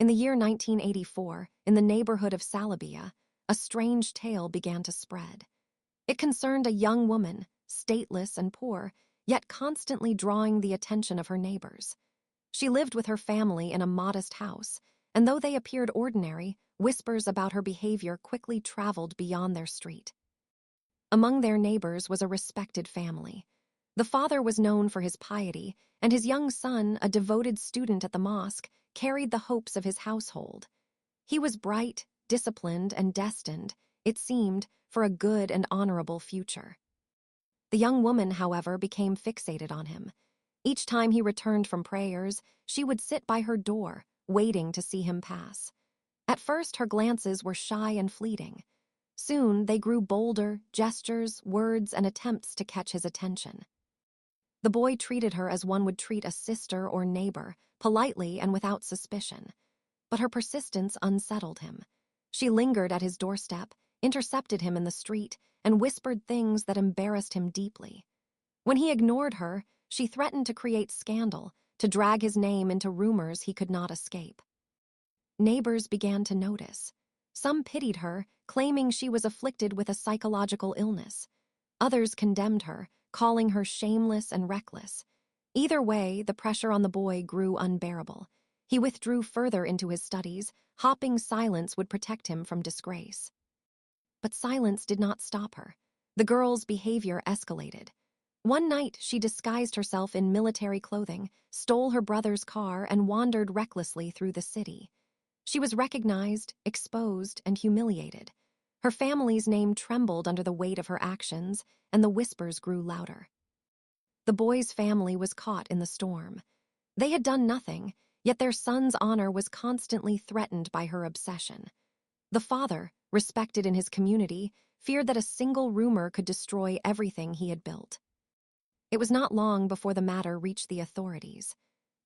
In the year 1984, in the neighborhood of Sallabiya, a strange tale began to spread. It concerned a young woman, stateless and poor, yet constantly drawing the attention of her neighbors. She lived with her family in a modest house, and though they appeared ordinary, whispers about her behavior quickly traveled beyond their street. Among their neighbors was a respected family. The father was known for his piety, and his young son, a devoted student at the mosque, carried the hopes of his household. He was bright, disciplined, and destined, it seemed, for a good and honorable future. The young woman, however, became fixated on him. Each time he returned from prayers, she would sit by her door, waiting to see him pass. At first, her glances were shy and fleeting. Soon, they grew bolder, gestures, words, and attempts to catch his attention. The boy treated her as one would treat a sister or neighbor, politely and without suspicion. But her persistence unsettled him. She lingered at his doorstep, intercepted him in the street, and whispered things that embarrassed him deeply. When he ignored her, she threatened to create scandal, to drag his name into rumors he could not escape. Neighbors began to notice. Some pitied her, claiming she was afflicted with a psychological illness. Others condemned her, calling her shameless and reckless. Either way, the pressure on the boy grew unbearable. He withdrew further into his studies, hoping silence would protect him from disgrace. But silence did not stop her. The girl's behavior escalated. One night, she disguised herself in military clothing, stole her brother's car, and wandered recklessly through the city. She was recognized, exposed, and humiliated. Her family's name trembled under the weight of her actions, and the whispers grew louder. The boy's family was caught in the storm. They had done nothing, yet their son's honor was constantly threatened by her obsession. The father, respected in his community, feared that a single rumor could destroy everything he had built. It was not long before the matter reached the authorities.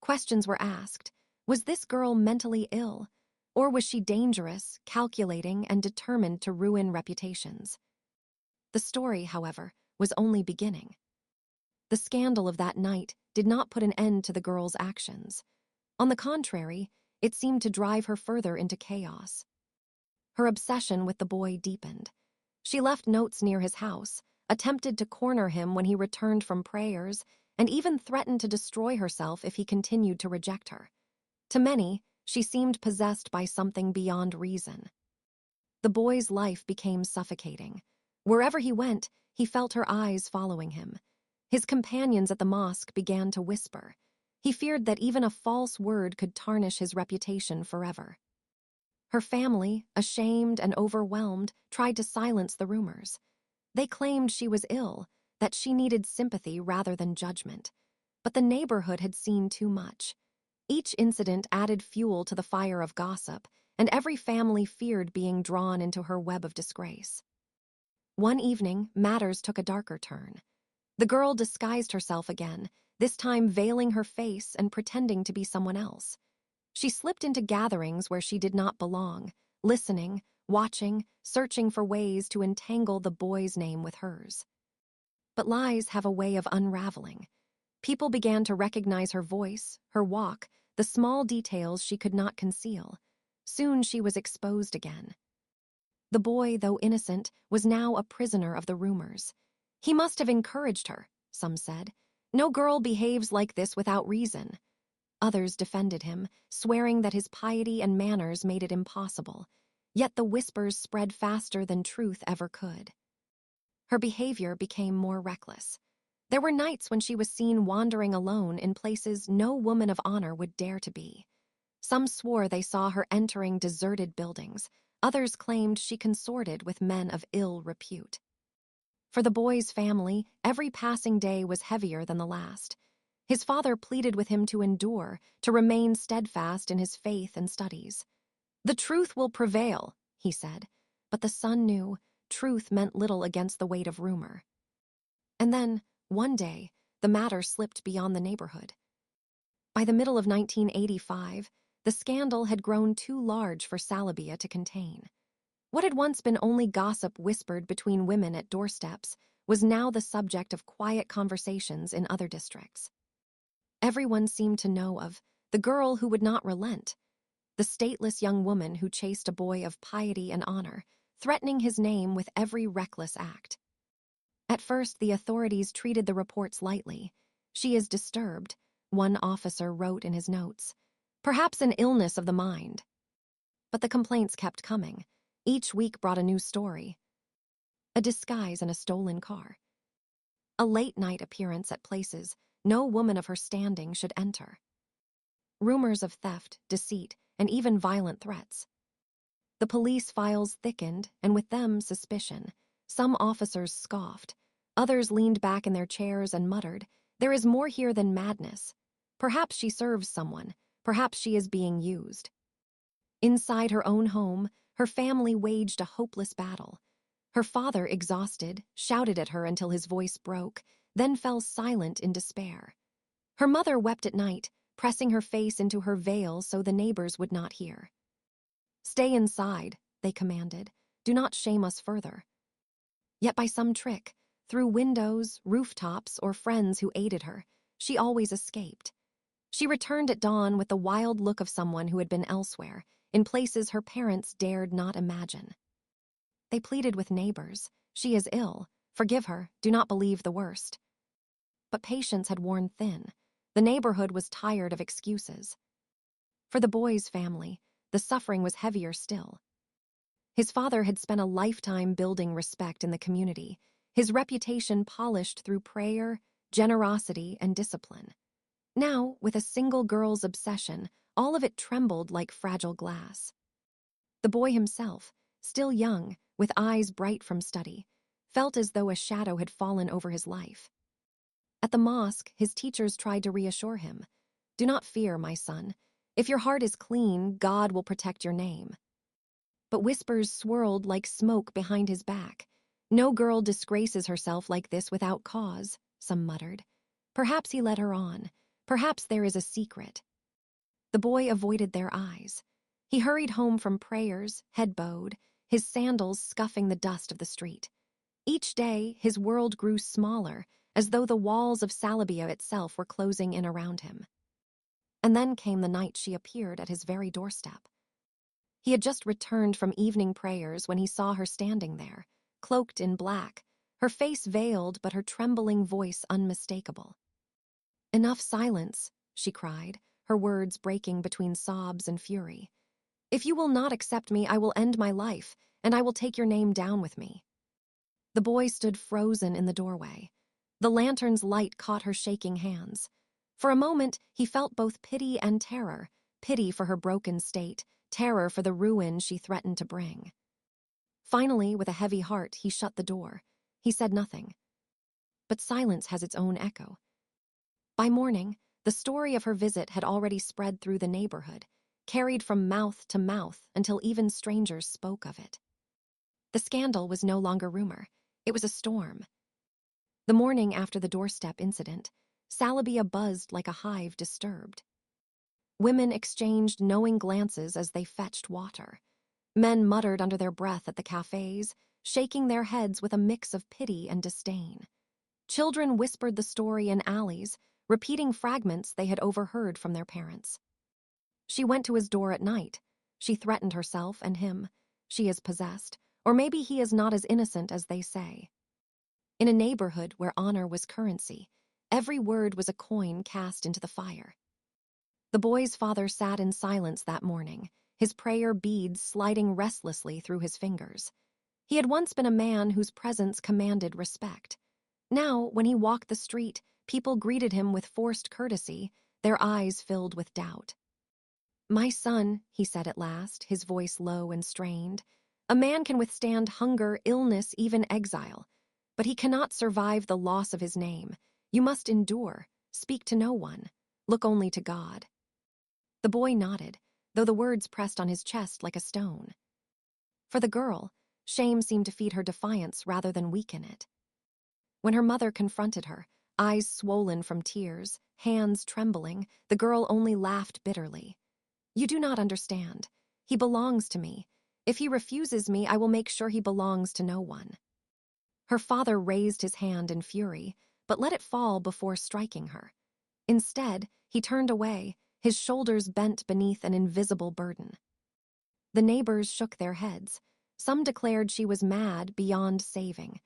Questions were asked. Was this girl mentally ill? Or was she dangerous, calculating, and determined to ruin reputations? The story, however, was only beginning. The scandal of that night did not put an end to the girl's actions. On the contrary, it seemed to drive her further into chaos. Her obsession with the boy deepened. She left notes near his house, attempted to corner him when he returned from prayers, and even threatened to destroy herself if he continued to reject her. To many, she seemed possessed by something beyond reason. The boy's life became suffocating. Wherever he went, he felt her eyes following him. His companions at the mosque began to whisper. He feared that even a false word could tarnish his reputation forever. Her family, ashamed and overwhelmed, tried to silence the rumors. They claimed she was ill, that she needed sympathy rather than judgment. But the neighborhood had seen too much. Each incident added fuel to the fire of gossip, and every family feared being drawn into her web of disgrace. One evening, matters took a darker turn. The girl disguised herself again, this time veiling her face and pretending to be someone else. She slipped into gatherings where she did not belong, listening, watching, searching for ways to entangle the boy's name with hers. But lies have a way of unraveling. People began to recognize her voice, her walk, the small details she could not conceal. Soon she was exposed again. The boy, though innocent, was now a prisoner of the rumors. He must have encouraged her, some said. No girl behaves like this without reason. Others defended him, swearing that his piety and manners made it impossible. Yet the whispers spread faster than truth ever could. Her behavior became more reckless. There were nights when she was seen wandering alone in places no woman of honor would dare to be. Some swore they saw her entering deserted buildings. Others claimed she consorted with men of ill repute. For the boy's family, every passing day was heavier than the last. His father pleaded with him to endure, to remain steadfast in his faith and studies. "The truth will prevail," he said, but the son knew truth meant little against the weight of rumor. And then, one day, the matter slipped beyond the neighborhood. By the middle of 1985, the scandal had grown too large for Sallabiya to contain. What had once been only gossip whispered between women at doorsteps was now the subject of quiet conversations in other districts. Everyone seemed to know of the girl who would not relent. the stateless young woman who chased a boy of piety and honor, threatening his name with every reckless act. At first, the authorities treated the reports lightly. "She is disturbed," one officer wrote in his notes. "Perhaps an illness of the mind." But the complaints kept coming. Each week brought a new story. A disguise in a stolen car. A late-night appearance at places no woman of her standing should enter. Rumors of theft, deceit, and even violent threats. The police files thickened, and with them suspicion. Some officers scoffed. Others leaned back in their chairs and muttered, "There is more here than madness. Perhaps she serves someone. Perhaps she is being used." Inside her own home, her family waged a hopeless battle. Her father, exhausted, shouted at her until his voice broke, then fell silent in despair. Her mother wept at night, pressing her face into her veil so the neighbors would not hear. "Stay inside," they commanded. "Do not shame us further." Yet by some trick, through windows, rooftops, or friends who aided her, she always escaped. She returned at dawn with the wild look of someone who had been elsewhere, in places her parents dared not imagine. They pleaded with neighbors. "She is ill. Forgive her. Do not believe the worst." But patience had worn thin. The neighborhood was tired of excuses. For the boy's family, the suffering was heavier still. His father had spent a lifetime building respect in the community, his reputation polished through prayer, generosity, and discipline. Now, with a single girl's obsession, all of it trembled like fragile glass. The boy himself, still young, with eyes bright from study, felt as though a shadow had fallen over his life. At the mosque, his teachers tried to reassure him. "Do not fear, my son. If your heart is clean, God will protect your name." But whispers swirled like smoke behind his back. "No girl disgraces herself like this without cause," some muttered. Perhaps he led her on. Perhaps there is a secret. The boy avoided their eyes. He hurried home from prayers, head bowed, his sandals scuffing the dust of the street. Each day, his world grew smaller, as though the walls of Sallabiya itself were closing in around him. And then came the night she appeared at his very doorstep. He had just returned from evening prayers when he saw her standing there, cloaked in black, her face veiled but her trembling voice unmistakable. "Enough silence," she cried, her words breaking between sobs and fury. "If you will not accept me, I will end my life, and I will take your name down with me." The boy stood frozen in the doorway. The lantern's light caught her shaking hands. For a moment, he felt both pity and terror, pity for her broken state, terror for the ruin she threatened to bring. Finally, with a heavy heart, he shut the door. He said nothing. But silence has its own echo. By morning, the story of her visit had already spread through the neighborhood, carried from mouth to mouth until even strangers spoke of it. The scandal was no longer rumor. It was a storm. The morning after the doorstep incident, Sallabiya buzzed like a hive disturbed. Women exchanged knowing glances as they fetched water. Men muttered under their breath at the cafes, shaking their heads with a mix of pity and disdain. Children whispered the story in alleys, repeating fragments they had overheard from their parents. She went to his door at night. She threatened herself and him. She is possessed, or maybe he is not as innocent as they say. In a neighborhood where honor was currency, every word was a coin cast into the fire. The boy's father sat in silence that morning, his prayer beads sliding restlessly through his fingers. He had once been a man whose presence commanded respect. Now, when he walked the street, people greeted him with forced courtesy, their eyes filled with doubt. "My son," he said at last, his voice low and strained, "a man can withstand hunger, illness, even exile, but he cannot survive the loss of his name. You must endure, speak to no one, look only to God." The boy nodded, though the words pressed on his chest like a stone. For the girl, shame seemed to feed her defiance rather than weaken it. When her mother confronted her, eyes swollen from tears, hands trembling, the girl only laughed bitterly. "You do not understand. He belongs to me. If he refuses me, I will make sure he belongs to no one." Her father raised his hand in fury, but let it fall before striking her. Instead, he turned away, his shoulders bent beneath an invisible burden. The neighbors shook their heads. Some declared she was mad beyond saving.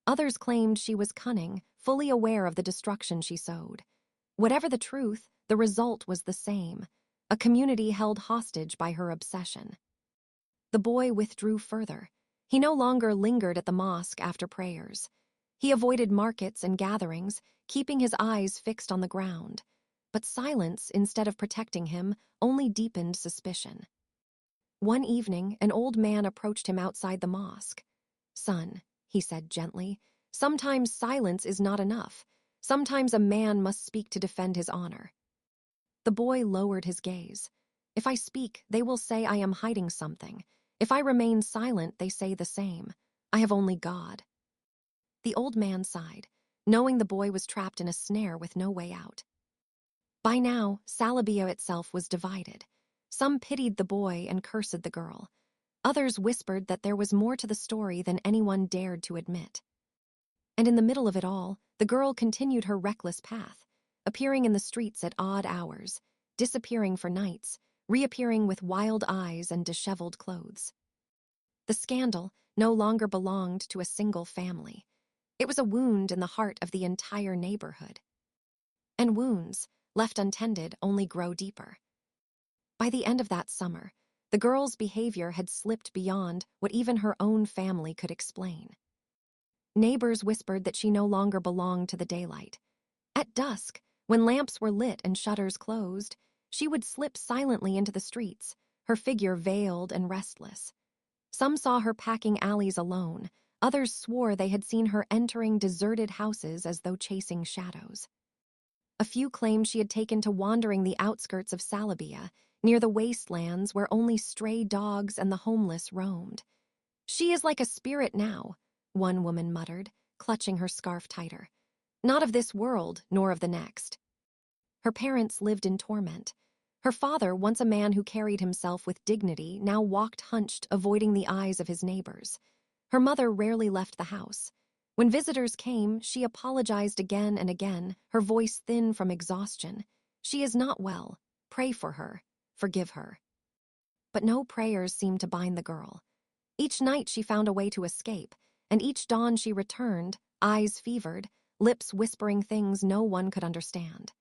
Others claimed she was cunning, fully aware of the destruction she sowed. Whatever the truth, the result was the same: a community held hostage by her obsession. The boy withdrew further. He no longer lingered at the mosque after prayers. He avoided markets and gatherings, keeping his eyes fixed on the ground. But silence, instead of protecting him, only deepened suspicion. One evening, an old man approached him outside the mosque. "Son," he said gently, "sometimes silence is not enough. Sometimes a man must speak to defend his honor." The boy lowered his gaze. "If I speak, they will say I am hiding something. If I remain silent, they say the same. I have only God." The old man sighed, knowing the boy was trapped in a snare with no way out. By now, Sallabiya itself was divided. Some pitied the boy and cursed the girl. Others whispered that there was more to the story than anyone dared to admit. And in the middle of it all, the girl continued her reckless path, appearing in the streets at odd hours, disappearing for nights, reappearing with wild eyes and disheveled clothes. The scandal no longer belonged to a single family. It was a wound in the heart of the entire neighborhood. And wounds, left untended, only grow deeper. By the end of that summer, the girl's behavior had slipped beyond what even her own family could explain. Neighbors whispered that she no longer belonged to the daylight. At dusk, when lamps were lit and shutters closed, she would slip silently into the streets, her figure veiled and restless. Some saw her packing alleys alone. Others swore they had seen her entering deserted houses as though chasing shadows. A few claimed she had taken to wandering the outskirts of Sallabiya, near the wastelands where only stray dogs and the homeless roamed. "She is like a spirit now," one woman muttered, clutching her scarf tighter. "Not of this world, nor of the next." Her parents lived in torment. Her father, once a man who carried himself with dignity, now walked hunched, avoiding the eyes of his neighbors. Her mother rarely left the house. When visitors came, she apologized again and again, her voice thin from exhaustion. "She is not well. Pray for her. Forgive her." But no prayers seemed to bind the girl. Each night she found a way to escape, and each dawn she returned, eyes fevered, lips whispering things no one could understand.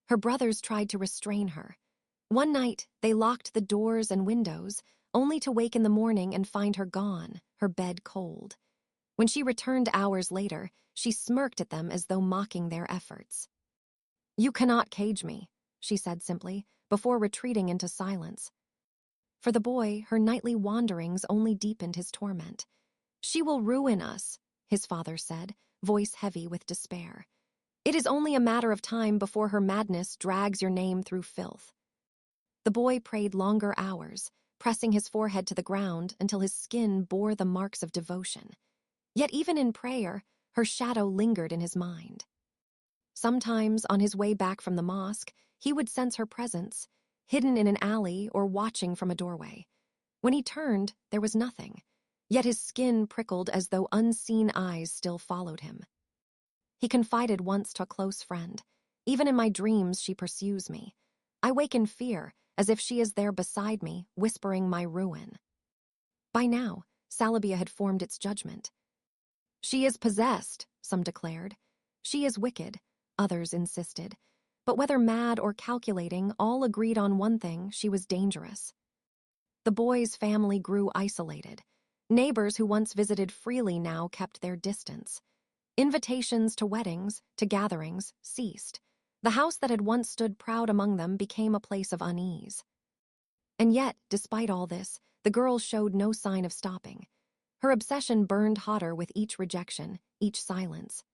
Her brothers tried to restrain her. One night, they locked the doors and windows, only to wake in the morning and find her gone, her bed cold. When she returned hours later, she smirked at them as though mocking their efforts. "You cannot cage me," she said simply, before retreating into silence. For the boy, her nightly wanderings only deepened his torment. "She will ruin us," his father said, voice heavy with despair. "It is only a matter of time before her madness drags your name through filth." The boy prayed longer hours, pressing his forehead to the ground until his skin bore the marks of devotion. Yet even in prayer, her shadow lingered in his mind. Sometimes, on his way back from the mosque, he would sense her presence, hidden in an alley or watching from a doorway. When he turned, there was nothing, yet his skin prickled as though unseen eyes still followed him. He confided once to a close friend, "Even in my dreams she pursues me. I wake in fear, as if she is there beside me, whispering my ruin." By now, Sallabiya had formed its judgment. "She is possessed," some declared. "She is wicked," others insisted. But whether mad or calculating, all agreed on one thing: she was dangerous. The boy's family grew isolated. Neighbors who once visited freely now kept their distance. Invitations to weddings, to gatherings, ceased. The house that had once stood proud among them became a place of unease. And yet, despite all this, the girl showed no sign of stopping. Her obsession burned hotter with each rejection, each silence.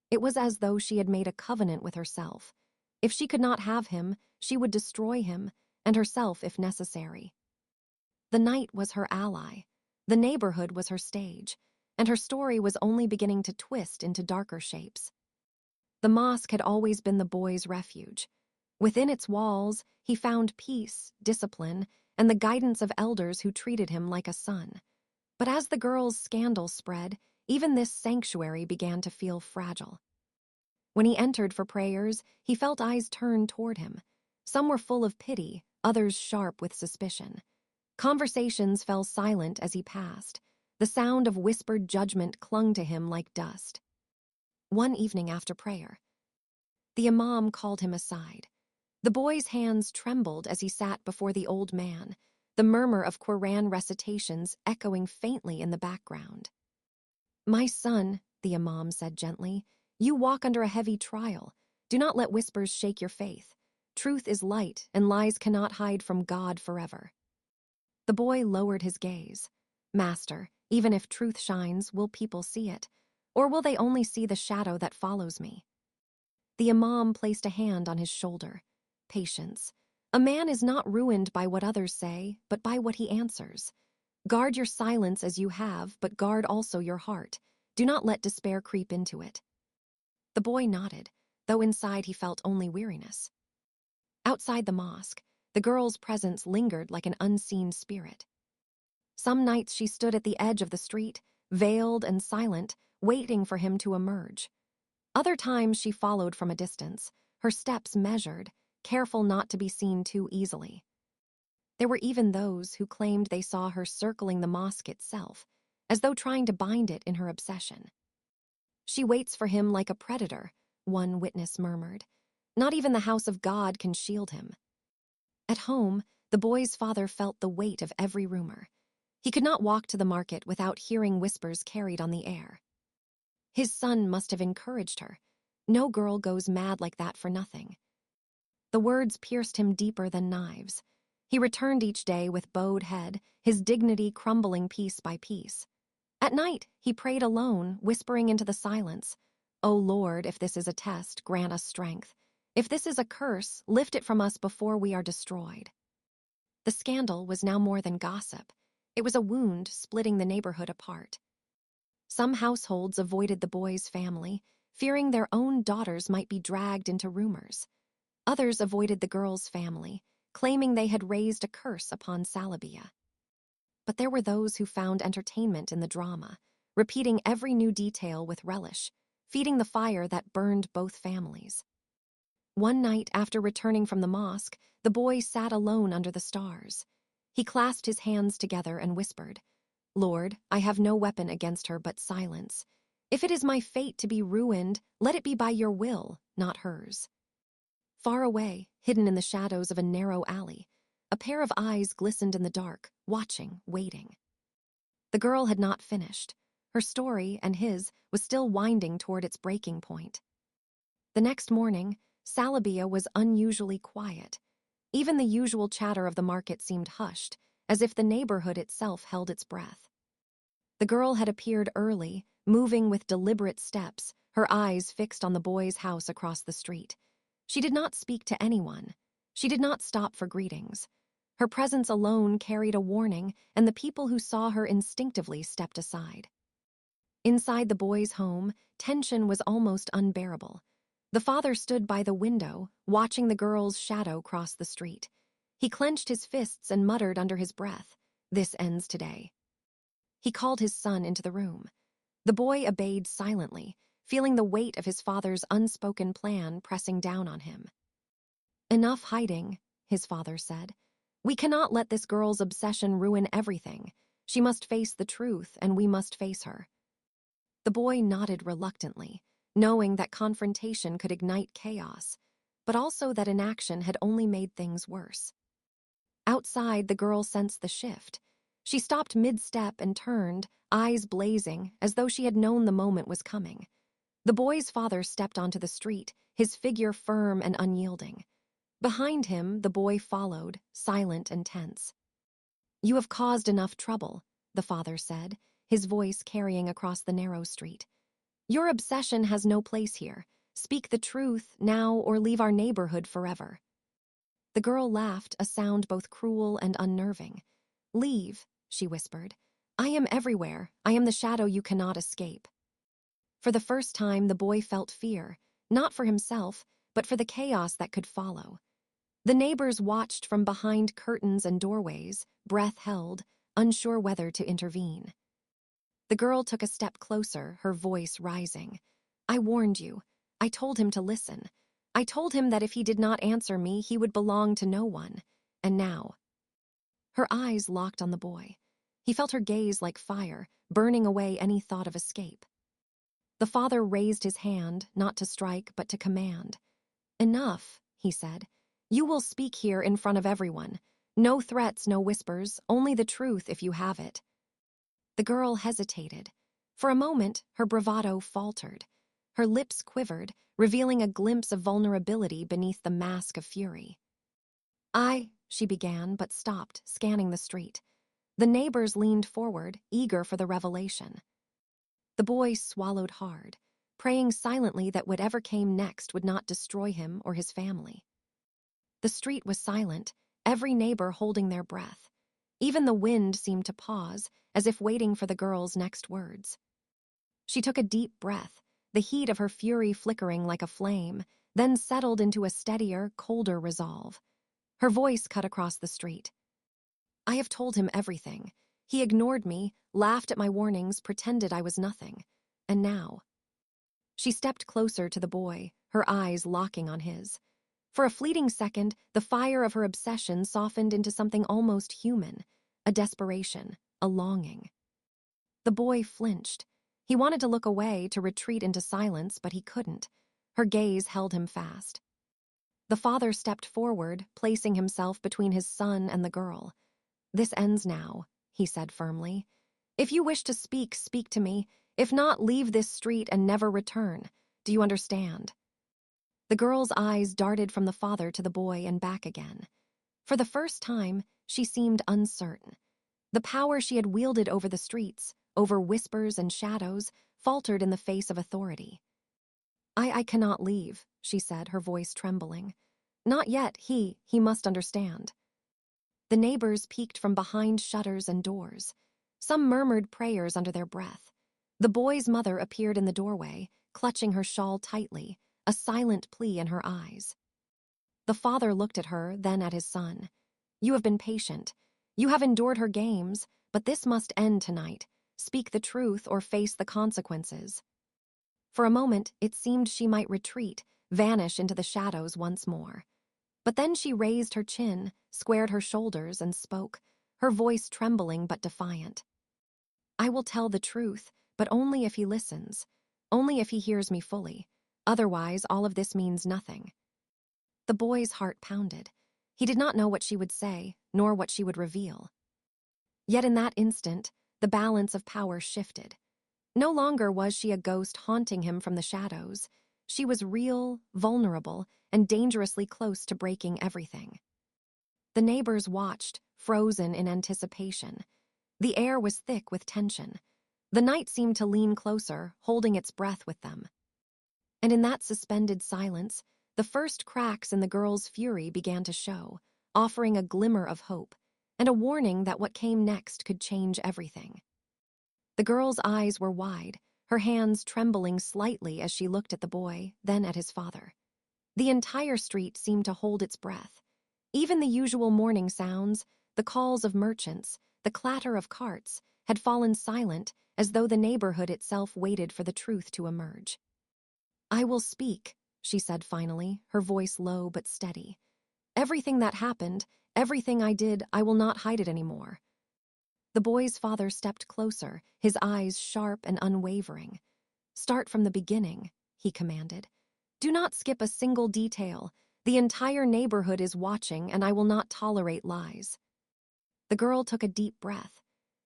It was as though she had made a covenant with herself. If she could not have him, she would destroy him, and herself if necessary. The night was her ally. The neighborhood was her stage, and her story was only beginning to twist into darker shapes. The mosque had always been the boy's refuge. Within its walls, he found peace, discipline, and the guidance of elders who treated him like a son. But as the girl's scandal spread, even this sanctuary began to feel fragile. When he entered for prayers, he felt eyes turn toward him. Some were full of pity, others sharp with suspicion. Conversations fell silent as he passed. The sound of whispered judgment clung to him like dust. One evening after prayer, the imam called him aside. The boy's hands trembled as he sat before the old man, the murmur of Quran recitations echoing faintly in the background. "My son," the imam said gently, "you walk under a heavy trial. Do not let whispers shake your faith. Truth is light, and lies cannot hide from God forever." The boy lowered his gaze. "Master, even if truth shines, will people see it? Or will they only see the shadow that follows me?" The imam placed a hand on his shoulder. "Patience. A man is not ruined by what others say, but by what he answers. Guard your silence as you have, but guard also your heart. Do not let despair creep into it." The boy nodded, though inside he felt only weariness. Outside the mosque, the girl's presence lingered like an unseen spirit. Some nights she stood at the edge of the street, veiled and silent, waiting for him to emerge. Other times she followed from a distance, her steps measured, careful not to be seen too easily. There were even those who claimed they saw her circling the mosque itself, as though trying to bind it in her obsession. "She waits for him like a predator," one witness murmured. "Not even the house of God can shield him." At home, the boy's father felt the weight of every rumor. He could not walk to the market without hearing whispers carried on the air. His son must have encouraged her. No girl goes mad like that for nothing. The words pierced him deeper than knives. He returned each day with bowed head, his dignity crumbling piece by piece. At night, he prayed alone, whispering into the silence, "O Lord, if this is a test, grant us strength. If this is a curse, lift it from us before we are destroyed." The scandal was now more than gossip. It was a wound splitting the neighborhood apart. Some households avoided the boy's family, fearing their own daughters might be dragged into rumors. Others avoided the girl's family, claiming they had raised a curse upon Sallabiya. But there were those who found entertainment in the drama, repeating every new detail with relish, feeding the fire that burned both families. One night after returning from the mosque, the boy sat alone under the stars. He clasped his hands together and whispered, "Lord, I have no weapon against her but silence. If it is my fate to be ruined, let it be by your will, not hers." Far away, hidden in the shadows of a narrow alley, a pair of eyes glistened in the dark, watching, waiting. The girl had not finished. Her story, and his, was still winding toward its breaking point. The next morning, Sallabiya was unusually quiet. Even the usual chatter of the market seemed hushed, as if the neighborhood itself held its breath. The girl had appeared early, moving with deliberate steps, her eyes fixed on the boy's house across the street. She did not speak to anyone. She did not stop for greetings. Her presence alone carried a warning, and the people who saw her instinctively stepped aside. Inside the boy's home, tension was almost unbearable. The father stood by the window, watching the girl's shadow cross the street. He clenched his fists and muttered under his breath, "This ends today." He called his son into the room. The boy obeyed silently, feeling the weight of his father's unspoken plan pressing down on him. "Enough hiding," his father said. "We cannot let this girl's obsession ruin everything. She must face the truth, and we must face her." The boy nodded reluctantly, knowing that confrontation could ignite chaos, but also that inaction had only made things worse. Outside, the girl sensed the shift. She stopped mid-step and turned, eyes blazing, as though she had known the moment was coming. The boy's father stepped onto the street, his figure firm and unyielding. Behind him, the boy followed, silent and tense. "You have caused enough trouble," the father said, his voice carrying across the narrow street. "Your obsession has no place here. Speak the truth now or leave our neighborhood forever." The girl laughed, a sound both cruel and unnerving. "Leave," she whispered. "I am everywhere. I am the shadow you cannot escape." For the first time, the boy felt fear, not for himself, but for the chaos that could follow. The neighbors watched from behind curtains and doorways, breath held, unsure whether to intervene. The girl took a step closer, her voice rising. "I warned you. I told him to listen. I told him that if he did not answer me, he would belong to no one. And now. Her eyes locked on the boy. He felt her gaze like fire, burning away any thought of escape. The father raised his hand, not to strike, but to command. Enough, he said. You will speak here in front of everyone. No threats, no whispers, only the truth if you have it. The girl hesitated. For a moment, her bravado faltered. Her lips quivered, revealing a glimpse of vulnerability beneath the mask of fury. She began, but stopped, scanning the street. The neighbors leaned forward, eager for the revelation. The boy swallowed hard, praying silently that whatever came next would not destroy him or his family. The street was silent, every neighbor holding their breath. Even the wind seemed to pause, as if waiting for the girl's next words. She took a deep breath, the heat of her fury flickering like a flame, then settled into a steadier, colder resolve. Her voice cut across the street. I have told him everything. He ignored me, laughed at my warnings, pretended I was nothing. And now. She stepped closer to the boy, her eyes locking on his. For a fleeting second, the fire of her obsession softened into something almost human, a desperation, a longing. The boy flinched. He wanted to look away, to retreat into silence, but he couldn't. Her gaze held him fast. The father stepped forward, placing himself between his son and the girl. This ends now, he said firmly. If you wish to speak, speak to me. If not, leave this street and never return. Do you understand? The girl's eyes darted from the father to the boy and back again. For the first time, she seemed uncertain. The power she had wielded over the streets, over whispers and shadows, faltered in the face of authority. I cannot leave, she said, her voice trembling. Not yet, he must understand. The neighbors peeked from behind shutters and doors. Some murmured prayers under their breath. The boy's mother appeared in the doorway, clutching her shawl tightly, a silent plea in her eyes. The father looked at her, then at his son. You have been patient. You have endured her games, but this must end tonight. Speak the truth or face the consequences. For a moment, it seemed she might retreat, vanish into the shadows once more. But then she raised her chin, squared her shoulders, and spoke, her voice trembling but defiant. I will tell the truth, but only if he listens, only if he hears me fully. Otherwise, all of this means nothing. The boy's heart pounded. He did not know what she would say, nor what she would reveal. Yet in that instant, the balance of power shifted. No longer was she a ghost haunting him from the shadows. She was real, vulnerable, and dangerously close to breaking everything. The neighbors watched, frozen in anticipation. The air was thick with tension. The night seemed to lean closer, holding its breath with them. And in that suspended silence, the first cracks in the girl's fury began to show, offering a glimmer of hope, and a warning that what came next could change everything. The girl's eyes were wide, her hands trembling slightly as she looked at the boy, then at his father. The entire street seemed to hold its breath. Even the usual morning sounds, the calls of merchants, the clatter of carts, had fallen silent, as though the neighborhood itself waited for the truth to emerge. I will speak, she said finally, her voice low but steady. Everything that happened, everything I did, I will not hide it anymore. The boy's father stepped closer, his eyes sharp and unwavering. Start from the beginning, he commanded. Do not skip a single detail. The entire neighborhood is watching, and I will not tolerate lies. The girl took a deep breath.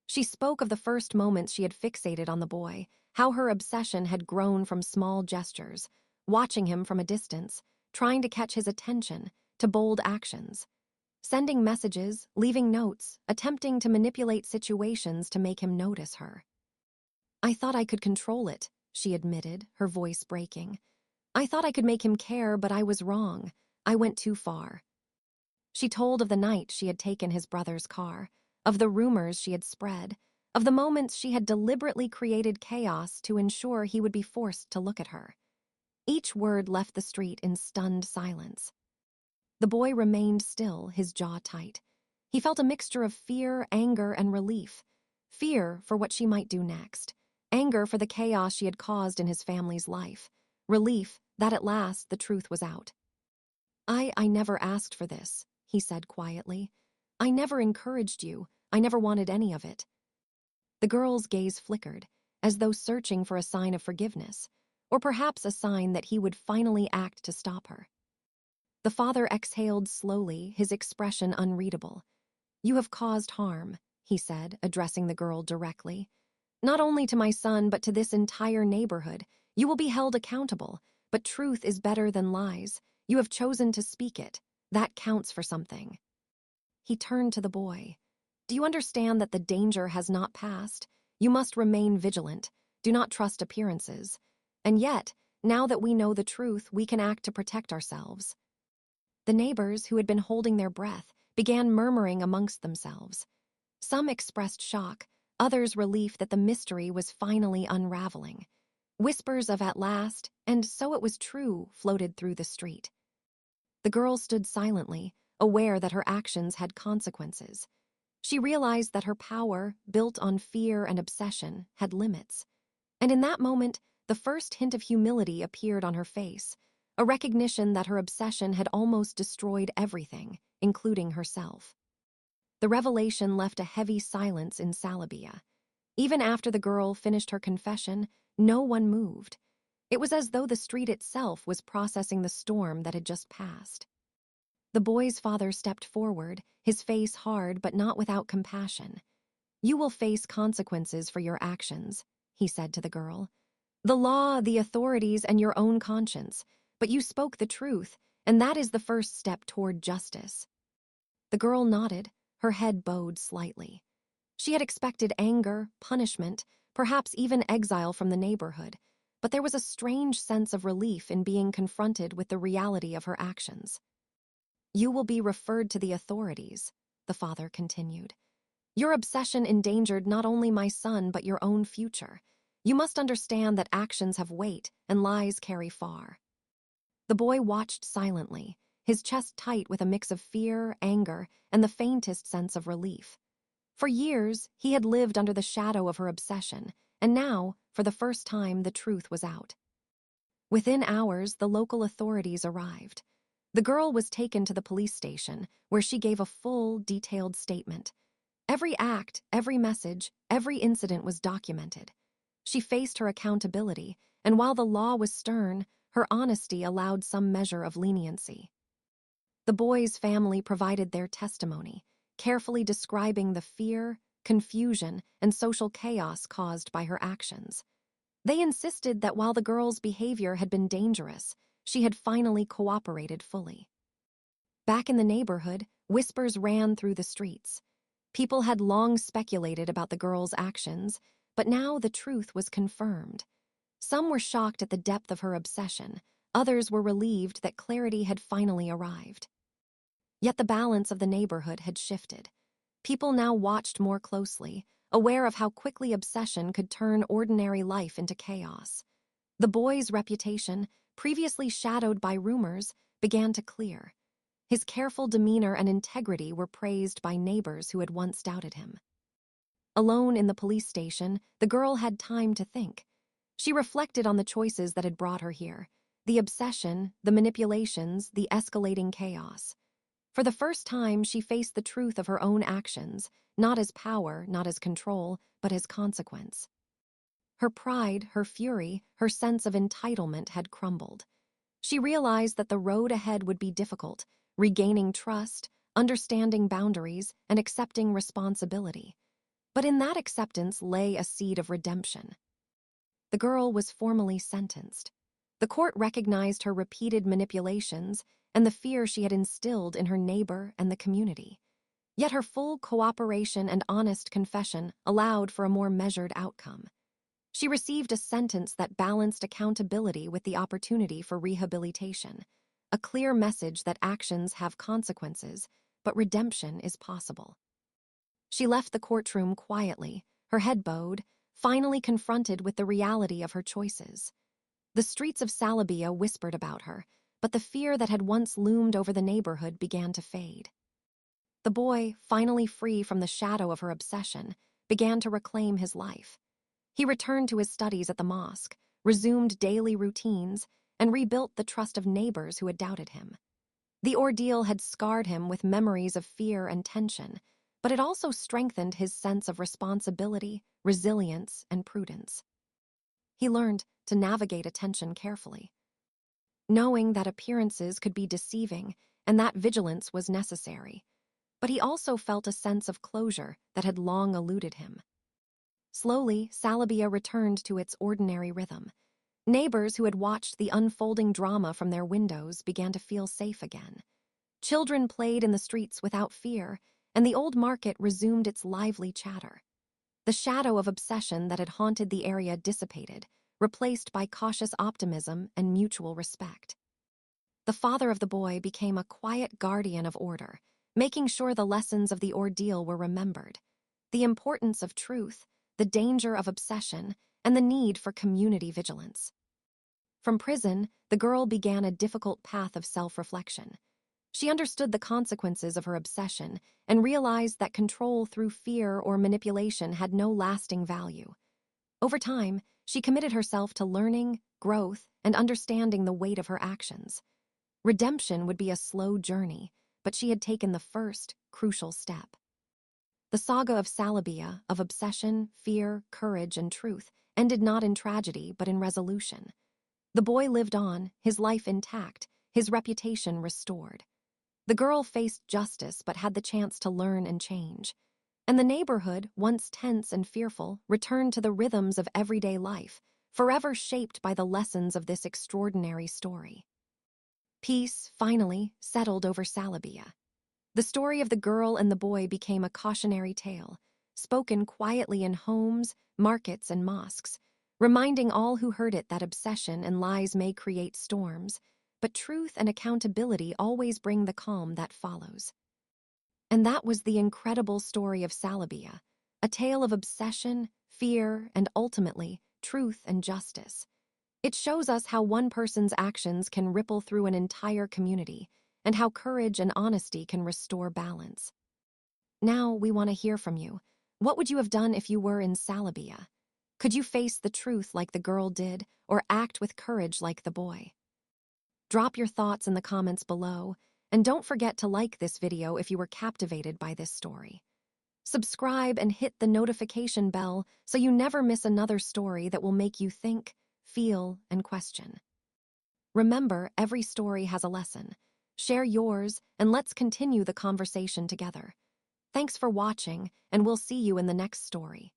She spoke of the first moments she had fixated on the boy, how her obsession had grown from small gestures, watching him from a distance, trying to catch his attention, to bold actions. Sending messages, leaving notes, attempting to manipulate situations to make him notice her. I thought I could control it, she admitted, her voice breaking. I thought I could make him care, but I was wrong. I went too far. She told of the night she had taken his brother's car, of the rumors she had spread, of the moments she had deliberately created chaos to ensure he would be forced to look at her. Each word left the street in stunned silence. The boy remained still, his jaw tight. He felt a mixture of fear, anger, and relief. Fear for what she might do next. Anger for the chaos she had caused in his family's life. Relief that at last the truth was out. I never asked for this, he said quietly. I never encouraged you. I never wanted any of it. The girl's gaze flickered, as though searching for a sign of forgiveness, or perhaps a sign that he would finally act to stop her. The father exhaled slowly, his expression unreadable. You have caused harm, he said, addressing the girl directly. Not only to my son, but to this entire neighborhood. You will be held accountable, but truth is better than lies. You have chosen to speak it. That counts for something. He turned to the boy. Do you understand that the danger has not passed? You must remain vigilant. Do not trust appearances. And yet, now that we know the truth, we can act to protect ourselves. The neighbors, who had been holding their breath, began murmuring amongst themselves. Some expressed shock, others relief that the mystery was finally unraveling. Whispers of "at last," and "so it was true," floated through the street. The girl stood silently, aware that her actions had consequences. She realized that her power, built on fear and obsession, had limits. And in that moment, the first hint of humility appeared on her face, a recognition that her obsession had almost destroyed everything, including herself. The revelation left a heavy silence in Sallabiya. Even after the girl finished her confession, no one moved. It was as though the street itself was processing the storm that had just passed. The boy's father stepped forward, his face hard but not without compassion. You will face consequences for your actions, he said to the girl. The law, the authorities, and your own conscience. But you spoke the truth, and that is the first step toward justice. The girl nodded, her head bowed slightly. She had expected anger, punishment, perhaps even exile from the neighborhood, but there was a strange sense of relief in being confronted with the reality of her actions. You will be referred to the authorities, the father continued. Your obsession endangered not only my son but your own future. You must understand that actions have weight and lies carry far. The boy watched silently, his chest tight with a mix of fear, anger, and the faintest sense of relief. For years, he had lived under the shadow of her obsession, and now, for the first time, the truth was out. Within hours, the local authorities arrived. The girl was taken to the police station, where she gave a full, detailed statement. Every act, every message, every incident was documented. She faced her accountability, and while the law was stern, her honesty allowed some measure of leniency. The boy's family provided their testimony, carefully describing the fear, confusion, and social chaos caused by her actions. They insisted that while the girl's behavior had been dangerous, she had finally cooperated fully. Back in the neighborhood, whispers ran through the streets. People had long speculated about the girl's actions, but now the truth was confirmed. Some were shocked at the depth of her obsession, others were relieved that clarity had finally arrived. Yet the balance of the neighborhood had shifted. People now watched more closely, aware of how quickly obsession could turn ordinary life into chaos. The boy's reputation, previously shadowed by rumors, began to clear. His careful demeanor and integrity were praised by neighbors who had once doubted him. Alone in the police station, the girl had time to think. She reflected on the choices that had brought her here, the obsession, the manipulations, the escalating chaos. For the first time, she faced the truth of her own actions, not as power, not as control, but as consequence. Her pride, her fury, her sense of entitlement had crumbled. She realized that the road ahead would be difficult, regaining trust, understanding boundaries, and accepting responsibility. But in that acceptance lay a seed of redemption. The girl was formally sentenced. The court recognized her repeated manipulations and the fear she had instilled in her neighbor and the community. Yet her full cooperation and honest confession allowed for a more measured outcome. She received a sentence that balanced accountability with the opportunity for rehabilitation, a clear message that actions have consequences, but redemption is possible. She left the courtroom quietly, her head bowed, finally confronted with the reality of her choices. The streets of Sallabiya whispered about her, but the fear that had once loomed over the neighborhood began to fade. The boy, finally free from the shadow of her obsession, began to reclaim his life. He returned to his studies at the mosque, resumed daily routines, and rebuilt the trust of neighbors who had doubted him. The ordeal had scarred him with memories of fear and tension, but it also strengthened his sense of responsibility, resilience, and prudence. He learned to navigate attention carefully, knowing that appearances could be deceiving and that vigilance was necessary. But he also felt a sense of closure that had long eluded him. Slowly, Sallabiya returned to its ordinary rhythm. Neighbors who had watched the unfolding drama from their windows began to feel safe again. Children played in the streets without fear, and the old market resumed its lively chatter. The shadow of obsession that had haunted the area dissipated, replaced by cautious optimism and mutual respect. The father of the boy became a quiet guardian of order, making sure the lessons of the ordeal were remembered. The importance of truth, the danger of obsession, and the need for community vigilance. From prison, the girl began a difficult path of self-reflection. She understood the consequences of her obsession and realized that control through fear or manipulation had no lasting value. Over time, she committed herself to learning, growth, and understanding the weight of her actions. Redemption would be a slow journey, but she had taken the first, crucial step. The saga of Sallabiya, of obsession, fear, courage, and truth, ended not in tragedy but in resolution. The boy lived on, his life intact, his reputation restored. The girl faced justice but had the chance to learn and change. And the neighborhood, once tense and fearful, returned to the rhythms of everyday life, forever shaped by the lessons of this extraordinary story. Peace, finally, settled over Sallabiya. The story of the girl and the boy became a cautionary tale, spoken quietly in homes, markets, and mosques, reminding all who heard it that obsession and lies may create storms, but truth and accountability always bring the calm that follows. And that was the incredible story of Sallabiya, a tale of obsession, fear, and ultimately, truth and justice. It shows us how one person's actions can ripple through an entire community, and how courage and honesty can restore balance. Now we want to hear from you. What would you have done if you were in Sallabiya? Could you face the truth like the girl did, or act with courage like the boy? Drop your thoughts in the comments below, and don't forget to like this video if you were captivated by this story. Subscribe and hit the notification bell so you never miss another story that will make you think, feel, and question. Remember, every story has a lesson. Share yours, and let's continue the conversation together. Thanks for watching, and we'll see you in the next story.